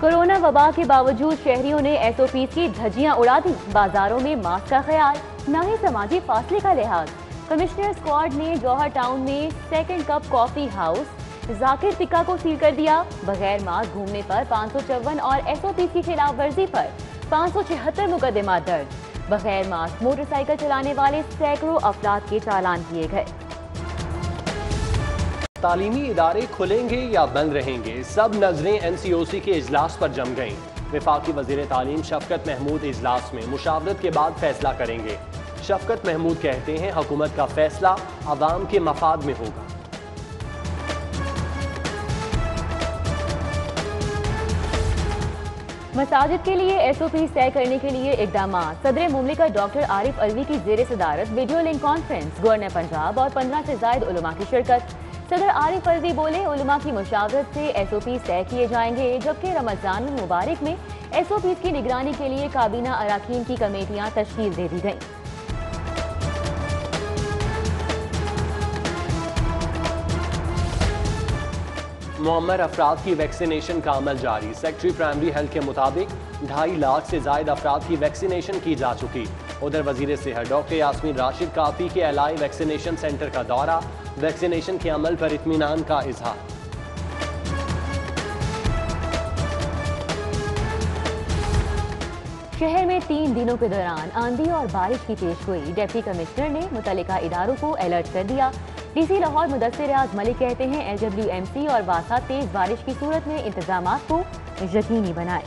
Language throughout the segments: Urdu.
کورونا وبا کے باوجود شہریوں نے ایس او پیز کی دھجیاں اڑا دی. بازاروں میں ماسک کا خیال، نہ ہی سماجی فاصلے کا لحاظ. کمشنر اسکواڈ نے جوہر ٹاؤن میں سیکنڈ کپ کافی ہاؤس ذاکر پکا کو سیل کر دیا. بغیر ماسک گھومنے پر 554 اور ایس او پیز کی خلاف ورزی پر 576 مقدمات درج. بغیر ماسک موٹر سائیکل چلانے والے سینکڑوں افراد کے چالان کیے گئے. تعلیمی ادارے کھلیں گے یا بند رہیں گے، سب نظریں این سی او سی کے اجلاس پر جم گئیں. وفاقی وزیر تعلیم شفقت محمود اجلاس میں مشاورت کے بعد فیصلہ کریں گے. شفقت محمود کہتے ہیں حکومت کا فیصلہ عوام کے مفاد میں ہوگا. مساجد کے لیے ایس او پیز طے کرنے کے لیے اقدامات. صدر مملکت ڈاکٹر عارف علوی کی زیر صدارت video link conference. Governor Punjab اور 15 سے زائد علماء کی شرکت. صدر عارف علوی بولے علماء کی مشاورت سے ایس او پیز طے کیے جائیں گے، جبکہ رمضان المبارک میں ایس او پیز کی نگرانی کے لیے کابینہ اراکین کی کمیٹیاں تشکیل دے دی گئیں. معمر افراد کی ویکسینیشن کا عمل جاری. سیکٹری پرائمری ہیلتھ کے مطابق 2.5 لاکھ سے زائد افراد کی ویکسینیشن کی جا چکی. ادھر وزیر صحت ڈاکٹر یاسمین راشد کا پی کے الائی ویکسینیشن سینٹر کا دورہ. ویکسینیشن کے عمل پر اطمینان کا اظہار. شہر میں 3 دنوں کے دوران آندھی اور بارش کی پیش گوئی. ڈپٹی کمشنر نے متعلقہ اداروں کو الرٹ کر دیا. ڈی سی لاہور مدثر ریاض ملک کہتے ہیں ایل ڈبلیو ایم سی اور واسا تیز بارش کی صورت میں انتظامات کو یقینی بنائے.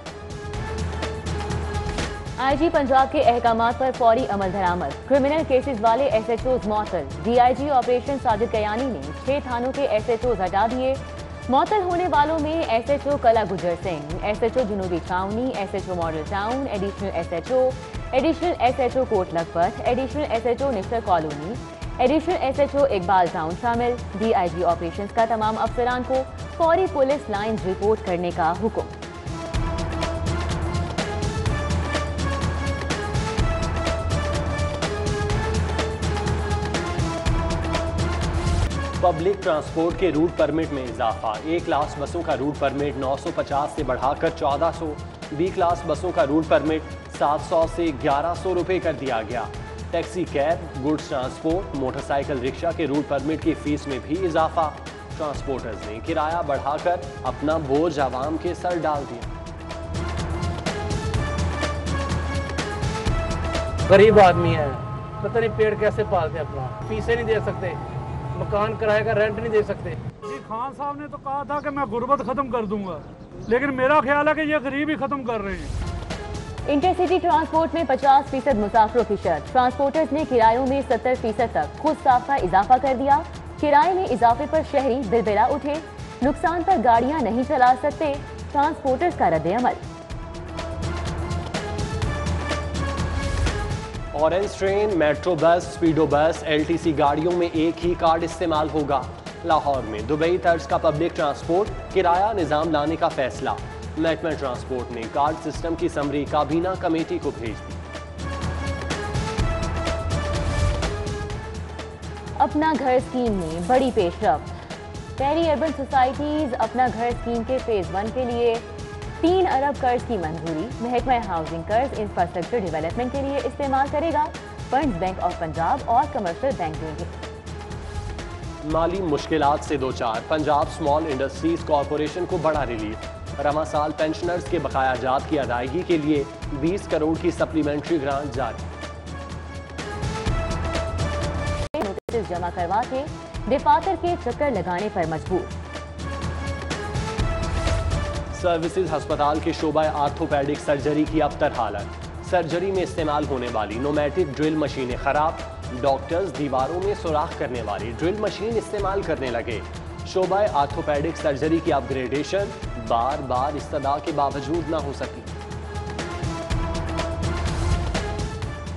آئی جی پنجاب کے احکامات پر فوری عمل درآمد. کرمنل کیسز والے ایس ایچ اوز معطل. D I G operation Sajid Kiani نے 6 تھانوں کے ایس ایچ اوز ہٹا دیے. معطل ہونے والوں میں S H O Qila Gujar Singh, S H O جنوبی چھاونی، S H O Model Town, additional S H O Kot Lakhpat, additional S H O Nishtar Colony, additional S H O Iqbal Town شامل. ڈی آئی جی آپریشنز کا تمام افسران کو فوری پولیس لائنز رپورٹ کرنے کا حکم. پبلک ٹرانسپورٹ کے روٹ پرمٹ میں اضافہ. اے کلاس بسوں کا روٹ پرمٹ 950 سے بڑھا کر 1400، بی کلاس بسوں کا روٹ پرمٹ 700 سے 1100 روپے کر دیا گیا. Taxi cab, goods transport, motorcycle rickshaw کے روٹ پرمٹ کی فیس میں بھی اضافہ. ٹرانسپورٹرز نے کرایہ بڑھا کر اپنا بوجھ عوام کے سر ڈال دیا. غریب آدمی ہے، پتہ نہیں پیڑ کیسے پالتے، اپنا فیسیں نہیں دے سکتے، مکان کرائے کا رینٹ نہیں دے سکتے. جی خان صاحب نے تو کہا تھا کہ میں غربت ختم کر دوں گا، لیکن میرا خیال ہے کہ یہ غریبی ختم کر رہے ہیں. انٹرسٹی ٹرانسپورٹ میں 50% مسافروں کی شرط. ٹرانسپورٹرز نے کرایوں میں 70% تک خود ساختہ اضافہ کر دیا. کرائے میں اضافے پر شہری بلبلا اٹھے. نقصان پر گاڑیاں نہیں چلا سکتے، ٹرانسپورٹرز کا رد عمل. Orange train, metro bus, speedo بس، ایل ٹی سی گاڑیوں میں ایک ہی کارڈ استعمال ہوگا. لاہور میں دبئی طرز کا پبلک ٹرانسپورٹ کرایہ نظام لانے کا فیصلہ. محکمہ ٹرانسپورٹ نے کارڈ سسٹم کی سمری کابینہ کمیٹی کو بھیج دی. اپنا گھر اسکیم میں بڑی پیش رفت. پیری اربن سوسائٹیز اپنا گھر اسکیم کے فیز 1 کے لیے 3 ارب قرض کی منظوری. محکمہ ہاؤسنگ قرض انفراسٹرکچر ڈیولپمنٹ کے لیے استعمال کرے گا. فنڈز بینک آف پنجاب اور کمرشل بینک دیں گے. مالی مشکلات سے دوچار پنجاب اسمال انڈسٹریز کارپوریشن کو بڑا ریلیف. رواں سال پینشنرز کے بقایا جات کی ادائیگی کے لیے 20 کروڑ کی سپلیمنٹری گرانٹ جاری. نوٹس جمع کروا کے دفاتر کے چکر لگانے پر مجبور. سروسز ہسپتال کے شعبہ آرتھوپیڈک سرجری کی ابتر حالت. سرجری میں استعمال ہونے والی نومیٹک ڈرل مشینیں خراب. ڈاکٹرز دیواروں میں سوراخ کرنے والی ڈرل مشین استعمال کرنے لگے. شعبہ آرتھوپیڈک سرجری کی اپ گریڈیشن بار بار استدعا کے باوجود نہ ہو سکی.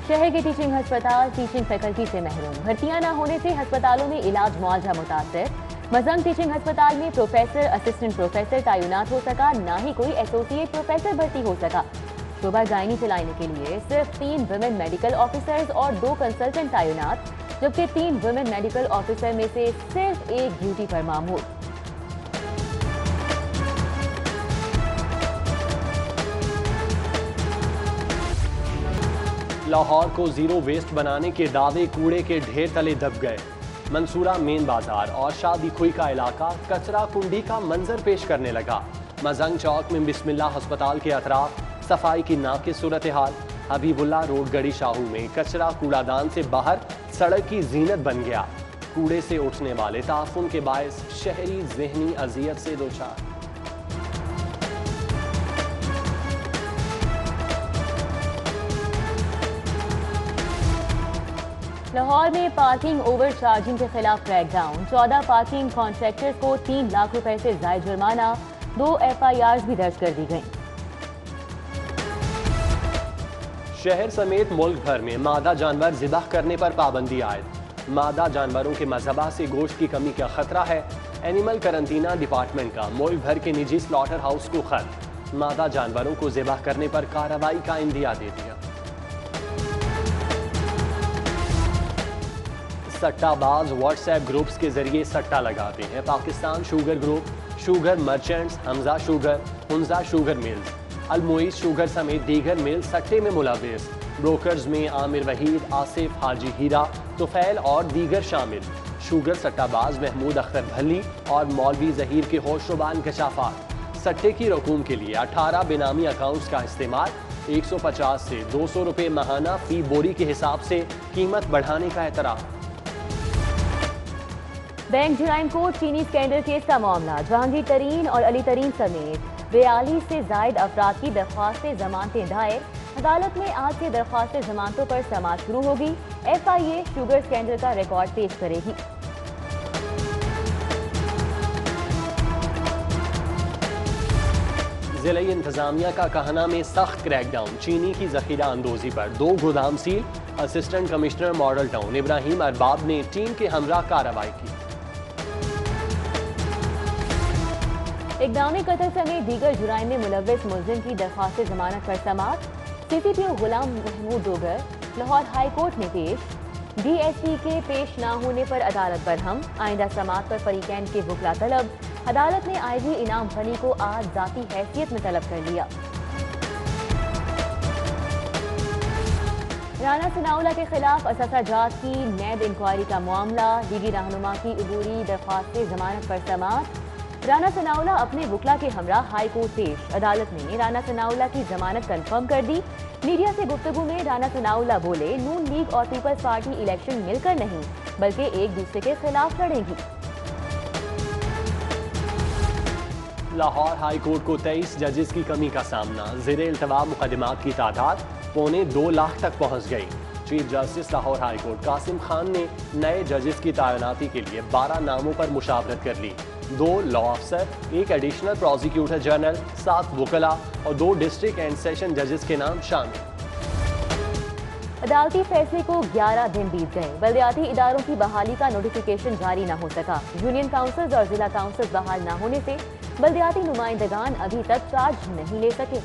شہر کے ٹیچنگ ہسپتال ٹیچنگ فیکلٹی سے محروم. بھرتیاں نہ ہونے سے ہسپتالوں میں علاج معالجہ متاثر. مزنگ ٹیچنگ ہسپتال میں پروفیسر، اسسٹنٹ پروفیسر تعینات ہو سکا، نہ ہی کوئی ایسوسی ایٹ پروفیسر بھرتی ہو سکا. شعبہ گائنی چلانے کے لیے صرف 3 ویمن میڈیکل آفیسرز اور 2 کنسلٹنٹ تعینات، جبکہ 3 ویمن میڈیکل آفیسر میں سے صرف 1 ڈیوٹی پر مامور. لاہور کو زیرو ویسٹ بنانے کے دعوے کوڑے کے ڈھیر تلے دب گئے۔ منصورہ مین بازار اور شادی کھوئی کا علاقہ کچرا کنڈی کا منظر پیش کرنے لگا۔ مزنگ چوک میں بسم اللہ ہسپتال کے اطراف صفائی کی ناقص صورتحال۔ حبیب اللہ روڈ گڑی شاہو میں کچرا کوڑا دان سے باہر سڑک کی زینت بن گیا۔ کوڑے سے اٹھنے والے تعفن کے باعث شہری ذہنی اذیت سے دوچار۔ لاہور میں پارکنگ اوور چارجنگ کے خلاف کریک ڈاؤن، 14 پارکنگ کانٹریکٹر کو 3 لاکھ روپے سے زائد جرمانہ، 2 FIRs بھی درج کر دی گئیں۔ شہر سمیت ملک بھر میں مادہ جانور ذبح کرنے پر پابندی عائد۔ مادہ جانوروں کے مذبح سے گوشت کی کمی کا خطرہ ہے۔ اینیمل قرنطینہ ڈپارٹمنٹ کا ملک بھر کے نجی سلاٹر ہاؤس کو خط، مادہ جانوروں کو ذبح کرنے پر کارروائی کا اندیا دے دیا۔ سٹہ باز واٹس ایپ گروپس کے ذریعے سٹہ لگاتے ہیں۔ Pakistan sugar group, sugar merchants, Hamza sugar, Hunza sugar mills, Almoiz sugar سمیت دیگر مل سٹے میں ملوث۔ بروکرز میں عامر وحید، آصف، حاجی ہیرا، طفیل اور دیگر شامل۔ شوگر سٹہ باز محمود اختر بھلی اور مولوی ظہیر کے ہوش ربان انکشافات۔ سٹے کی رقوم کے لیے 18 بینامی اکاؤنٹس کا استعمال، 150 سے 200 روپے ماہانہ فی بوری کے حساب سے قیمت بڑھانے کا اعتراف۔ بینک جرائم کوٹ چینی اسکینڈل کیس کا معاملہ، جہانگیر ترین اور علی ترین سمیت 42 سے زائد افراد کی درخواست ضمانتیں دائر۔ عدالت میں آج سے درخواست ضمانتوں پر سماعت شروع ہوگی۔ FIA شوگر اسکینڈل کا ریکارڈ پیش کرے گی۔ ضلعی انتظامیہ کا کہنا میں سخت کریک ڈاؤن، چینی کی ذخیرہ اندوزی پر 2 گودام seal. Assistant commissioner Model Town Ibrahim Arbab نے ٹیم کے ہمراہ کارروائی کی۔ اقدامی قتل سمیت دیگر جرائم میں ملوث ملزم کی درخواست ضمانت پر سماعت۔ CCPO Ghulam Mahmood Dogar Lahore high court میں پیش۔ DSP کے پیش نہ ہونے پر عدالت برہم، آئندہ سماعت پر فریقین کے وکلا طلب۔ عدالت نے IG انعام غنی کو آج ذاتی حیثیت میں طلب کر لیا۔ رانا ثناءاللہ کے خلاف اثاثہ جات کی نیب انکوائری کا معاملہ، لیگی رہنما کی عبوری درخواست ضمانت پر سماعت۔ رانا ثناءاللہ اپنے وکلا کے ہمراہ ہائی کورٹ پیش۔ عدالت نے رانا ثناءاللہ کی ضمانت کنفرم کر دی۔ میڈیا سے گفتگو میں رانا ثناءاللہ بولے، نون لیگ اور پیپلز پارٹی الیکشن مل کر نہیں بلکہ ایک دوسرے کے خلاف لڑیں گی۔ لاہور ہائی کورٹ کو 23 ججز کی کمی کا سامنا، زیر التواء مقدمات کی تعداد 1.25 لاکھ تک پہنچ گئی۔ Chief justice Lahore high court Qasim Khan نے نئے ججز کی تعیناتی کے لیے 12 ناموں پر مشاورت کر لی۔ 2 لا افسر، 1 ایڈیشنل پروزیکیوٹر جنرل، 7 وکلاء اور 2 ڈسٹرکٹ اینڈ سیشن ججز کے نام شامل۔ عدالتی فیصلے کو 11 دن بیت گئے، بلدیاتی اداروں کی بحالی کا نوٹیفیکیشن جاری نہ ہو سکا۔ یونین کاؤنسلز اور ضلع کاؤنسلز بحال نہ ہونے سے بلدیاتی نمائندگان ابھی تک چارج نہیں لے سکے۔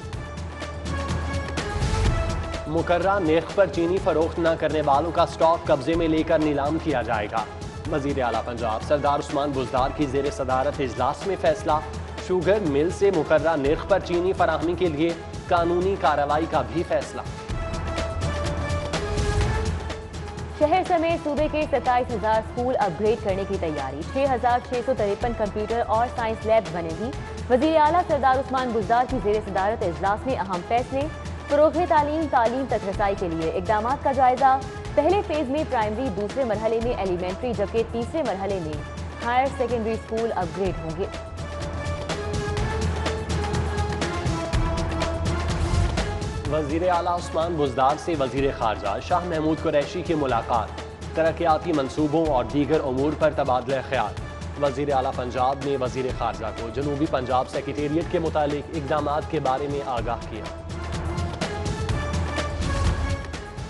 مقررہ نرخ پر چینی فروخت نہ کرنے والوں کا سٹاک قبضے میں لے کر نیلام کیا جائے گا۔ وزیر اعلیٰ پنجاب سردار عثمان بزدار کی زیر صدارت اجلاس میں فیصلہ، شوگر مل سے مقررہ نرخ پر چینی فراہمی کے لیے قانونی کارروائی کا بھی فیصلہ۔ شہر سمیت صوبے کے 27,000 اسکول اپ گریڈ کرنے کی تیاری، 6,653 کمپیوٹر اور سائنس لیب بنے گی۔ وزیر اعلیٰ سردار عثمان بزدار کی زیر صدارت اجلاس میں اہم فیصلے، فروغ تعلیم تک رسائی کے لیے اقدامات کا جائزہ۔ پہلے فیز میں پرائمری، دوسرے مرحلے میں ایلیمنٹری جبکہ تیسرے مرحلے میں ہائر سیکنڈری اسکول اپ گریڈ ہوں گے۔ وزیر اعلیٰ عثمان بزدار سے وزیر خارجہ شاہ محمود قریشی کی ملاقات، ترقیاتی منصوبوں اور دیگر امور پر تبادلہ خیال۔ وزیر اعلیٰ پنجاب نے وزیر خارجہ کو جنوبی پنجاب سیکریٹریٹ کے متعلق اقدامات کے بارے میں آگاہ کیا۔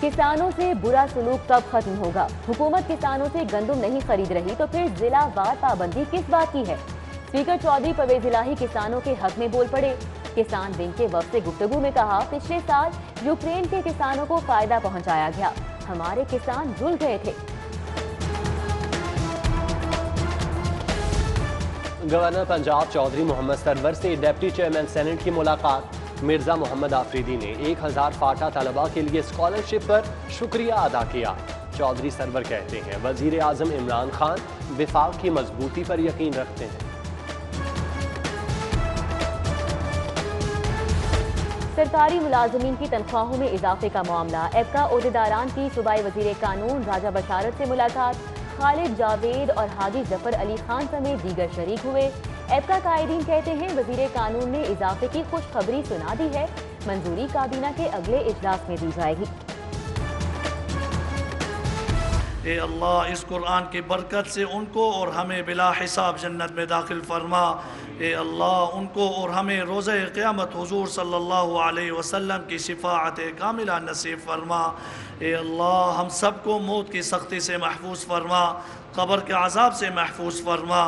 کسانوں سے برا سلوک کب ختم ہوگا؟ حکومت کسانوں سے گندم نہیں خرید رہی تو پھر ضلع وار پابندی کس بات کی ہے؟ اسپیکر چودھری پرویز الہی کسانوں کے حق میں بول پڑے۔ کسان ونگ کے وفد سے گفتگو میں کہا، پچھلے سال یوکرین کے کسانوں کو فائدہ پہنچایا گیا، ہمارے کسان رل گئے تھے۔ گورنر پنجاب چودھری محمد سرور سے ڈپٹی چیئرمین سینٹ کی ملاقات، مرزا محمد آفریدی نے 1000 فاٹا طلباء کے لیے اسکالرشپ پر شکریہ ادا کیا۔ چودھری سرور کہتے ہیں وزیر اعظم عمران خان وفاق کی مضبوطی پر یقین رکھتے ہیں۔ سرکاری ملازمین کی تنخواہوں میں اضافے کا معاملہ، ایپکا عہدیداران کی صوبائی وزیر قانون راجہ بشارت سے ملاقات، خالد جاوید اور حاجی ظفر علی خان سمیت دیگر شریک ہوئے۔ ایپکا قائدین کہتے ہیں وزیر قانون نے اضافے کی خوشخبری سنا دی ہے، منظوری کابینہ کے اگلے اجلاس میں دی جائے گی۔ اے اللہ اس قرآن کی برکت سے ان کو اور ہمیں بلا حساب جنت میں داخل فرما۔ اے اللہ ان کو اور ہمیں روزہ قیامت حضور صلی اللہ علیہ وسلم کی شفاعت کاملہ نصیب فرما۔ اے اللہ ہم سب کو موت کی سختی سے محفوظ فرما، قبر کے عذاب سے محفوظ فرما۔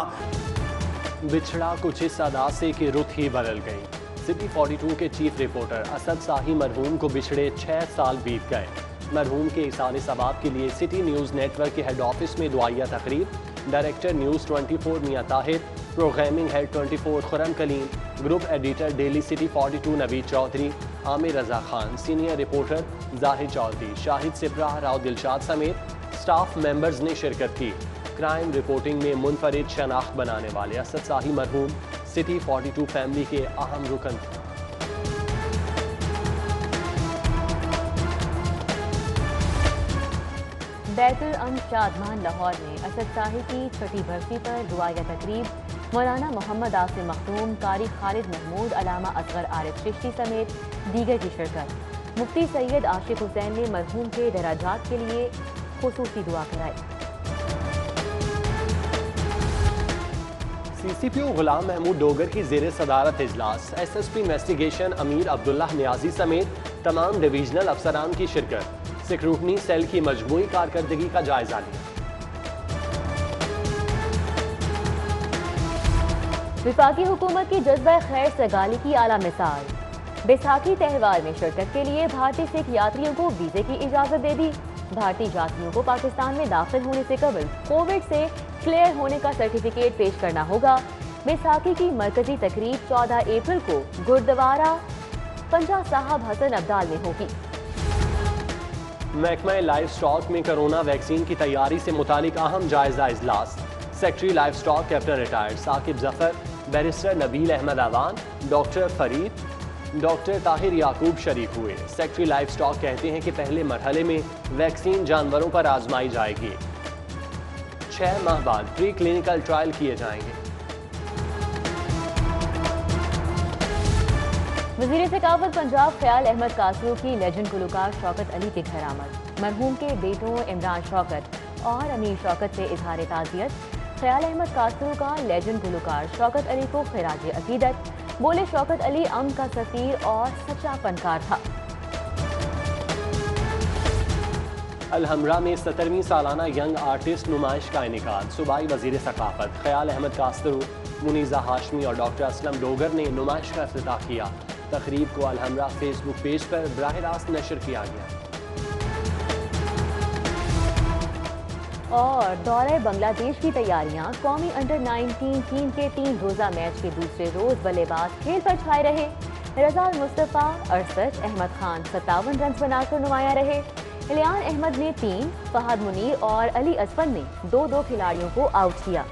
بچھڑا کچھ اس ادا سے کہ رت ہی بدل گئی۔ سٹی 42 کے چیف رپورٹر اسد ساہی مرحوم کو بچھڑے 6 سال بیت گئے۔ مرحوم کے ایصال ثواب کے لیے سٹی نیوز نیٹ ورک کے ہیڈ آفس میں دعائیہ تقریب، ڈائریکٹر نیوز 24 میاں طاہر، پروگرامنگ ہیڈ 24 خرم کلیم، گروپ ایڈیٹر ڈیلی سٹی 42 نوید چودھری، عامر رضا خان، سینئر رپورٹر ظاہر چودھری، شاہد سپرا، راؤ دلشاد سمیت سٹاف ممبرز نے شرکت کی۔ کرائم رپورٹنگ میں منفرد شناخت بنانے والے اسد ساہی مرحوم سٹی 42 فیملی کے اہم رکن تھے۔ بیت الامن شادمان لاہور میں اسد ساہی کی 6ٹھی برسی پر دعائیہ تقریب، مولانا محمد عاصم مختوم، قاری خالد محمود، علامہ اصغر عارف چشتی سمیت دیگر کی شرکت۔ مفتی سید عاشق حسین نے مرحوم کے دراجات کے لیے خصوصی دعا کرائی۔ سی سی پی او غلام محمود ڈوگر کی زیر صدارت اجلاس، ایس ایس پی انویسٹیگیشن امیر عبداللہ نیازی سمیت تمام ڈویژنل افسران کی شرکت۔ سیکورٹی سیل کی مجموعی کارکردگی کا جائزہ لیا۔ وفاقی حکومت کی جذبہ خیر سگالی کی اعلیٰ مثال، بیساکھی تہوار میں شرکت کے لیے بھارتی سکھ یاتریوں کو ویزے کی اجازت دے دی۔ بھارتی یاتریوں کو پاکستان میں داخل ہونے سے قبل کووڈ سے کلیئر ہونے کا سرٹیفکیٹ پیش کرنا ہوگا۔ بیساکھی کی مرکزی تقریب 14 اپریل کو گردوارہ پنجہ صاحب حسن ابدال میں ہوگی۔ محکمہ لائف سٹاک میں کرونا ویکسین کی تیاری سے متعلق اہم جائزہ اجلاس، secretary livestock captain retired Saqib Zafar, barrister Nabil Ahmad Awan, doctor Farid, doctor Tahir Yaqub شریک ہوئے۔ سیکرٹری لائف سٹاک کہتے ہیں کہ پہلے مرحلے میں ویکسین جانوروں پر آزمائی جائے گی، 6 ماہ بعد پری کلینکل ٹرائل کیے جائیں گے۔ وزیر ثقافت پنجاب خیال احمد کاسرو کی لیجنڈ گلوکار شوکت علی کے گھر آمد، مرحوم کے بیٹوں عمران شوکت اور امیر شوکت سے اظہار تعزیت۔ خیال احمد کاسرو کا لیجنڈ گلوکار شوکت علی کو خراج عقیدت، بولے شوکت علی امن کا سفیر اور سچا فنکار تھا۔ الحمرا میں 17ویں سالانہ ینگ آرٹسٹ نمائش کا انعقاد، صوبائی وزیر ثقافت خیال احمد کاسرو، منیزہ ہاشمی اور ڈاکٹر اسلم ڈوگر نے نمائش کا افتتاح کیا۔ تقریب کو الحمرا فیس بک پیج پر براہ راست نشر کیا گیا۔ اور دورہ بنگلہ دیش کی تیاریاں، قومی انڈر 19 ٹیم کے 3 روزہ میچ کے دوسرے روز بلے باز کھیل پر چھائے رہے۔ رضا مصطفیٰ 68، احمد خان 57 رنز بنا کر نمایاں رہے۔ الیان احمد نے 3، فہد منیر اور علی اسفن نے 2 کھلاڑیوں کو آؤٹ کیا۔